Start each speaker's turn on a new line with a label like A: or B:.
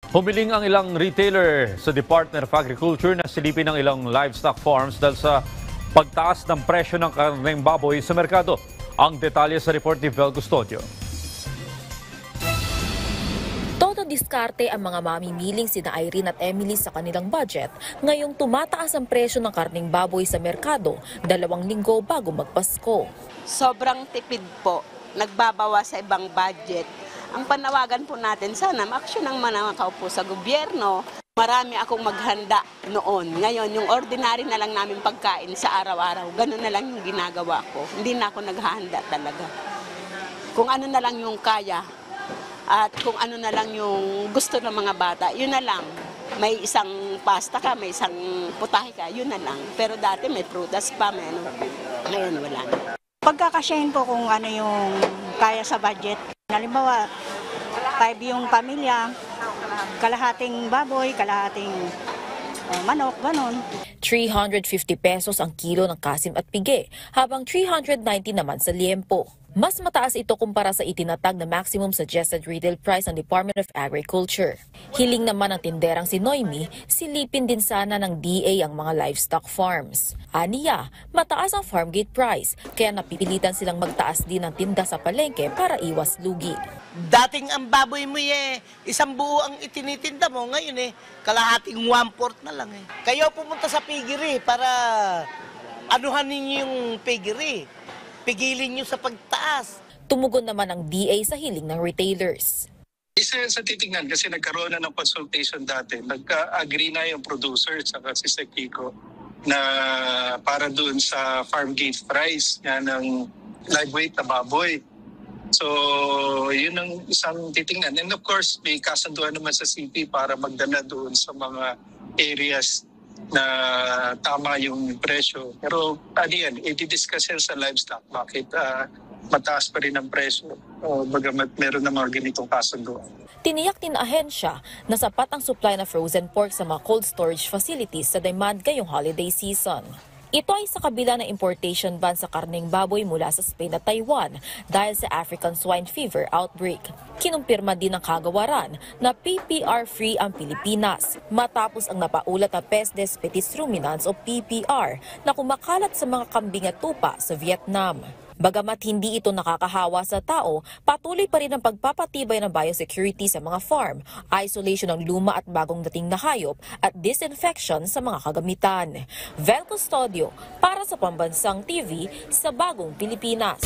A: Humiling ang ilang retailer sa Department of Agriculture na silipin ang ilang livestock farms dahil sa pagtaas ng presyo ng karneng baboy sa merkado. Ang detalye sa report ni Vel Custodio.
B: Todo diskarte ang mga mamimiling sina Irene at Emily sa kanilang budget ngayong tumataas ang presyo ng karneng baboy sa merkado 2 linggo bago magpasko.
C: Sobrang tipid po, nagbabawa sa ibang budget. Ang panawagan po natin, sana ma-action ng manakaw po sa gobyerno. Marami akong maghanda noon. Ngayon, yung ordinary na lang namin pagkain sa araw-araw, ganun na lang yung ginagawa ko. Hindi na ako naghahanda talaga. Kung ano na lang yung kaya at kung ano na lang yung gusto ng mga bata, yun na lang. May isang pasta ka, may isang putahe ka, yun na lang. Pero dati may prutas pa, may ano. Ngayon wala na.
D: Pagkakasyahin po kung ano yung kaya sa budget. Halimbawa, 5 yung pamilya, kalahating baboy, kalahating manok, ganun.
B: 350 pesos ang kilo ng kasim at pige, habang 390 naman sa liempo. Mas mataas ito kumpara sa itinatag na maximum suggested retail price ng Department of Agriculture. Hiling naman ng tinderang si Noemi, silipin din sana ng DA ang mga livestock farms. Aniya, mataas ang farm gate price, kaya napipilitan silang magtaas din ng tinda sa palengke para iwas lugi.
E: Dating ang baboy mo isang buo ang itinitinda mo, ngayon kalahating 1/4 na lang Kayo pumunta sa piggery para anuhan ninyo yung piggery. Pigilin nyo sa pagtaas.
B: Tumugon naman ang DA sa hiling ng retailers.
F: Isa yan sa titingnan kasi nagkaroon na ng consultation dati. Nagka-agree na yung producer at si Kiko na para doon sa farm gate price ng live weight na baboy. So, yun ang isang titingnan. And of course, may kasunduan naman sa CP para magdala doon sa mga areas na tama yung presyo. Pero yan, i-discuss yan sa livestock. Bakit mataas pa rin ang presyo? Bagamat meron na mga ganitong kasunduan.
B: Tiniyak din ng ahensya na sapat ang supply na frozen pork sa mga cold storage facilities sa demand ngayong holiday season. Ito ay sa kabila ng importation ban sa karneng baboy mula sa Spain at Taiwan dahil sa African swine fever outbreak. Kinumpirma din ng kagawaran na PPR-free ang Pilipinas matapos ang napaulat na Pes des Petits Ruminants o PPR na kumakalat sa mga kambing at tupa sa Vietnam. Bagamat hindi ito nakakahawa sa tao, patuloy pa rin ang pagpapatibay ng biosecurity sa mga farm, isolation ng luma at bagong dating na hayop at disinfection sa mga kagamitan. Vel Custodio para sa Pambansang TV sa Bagong Pilipinas.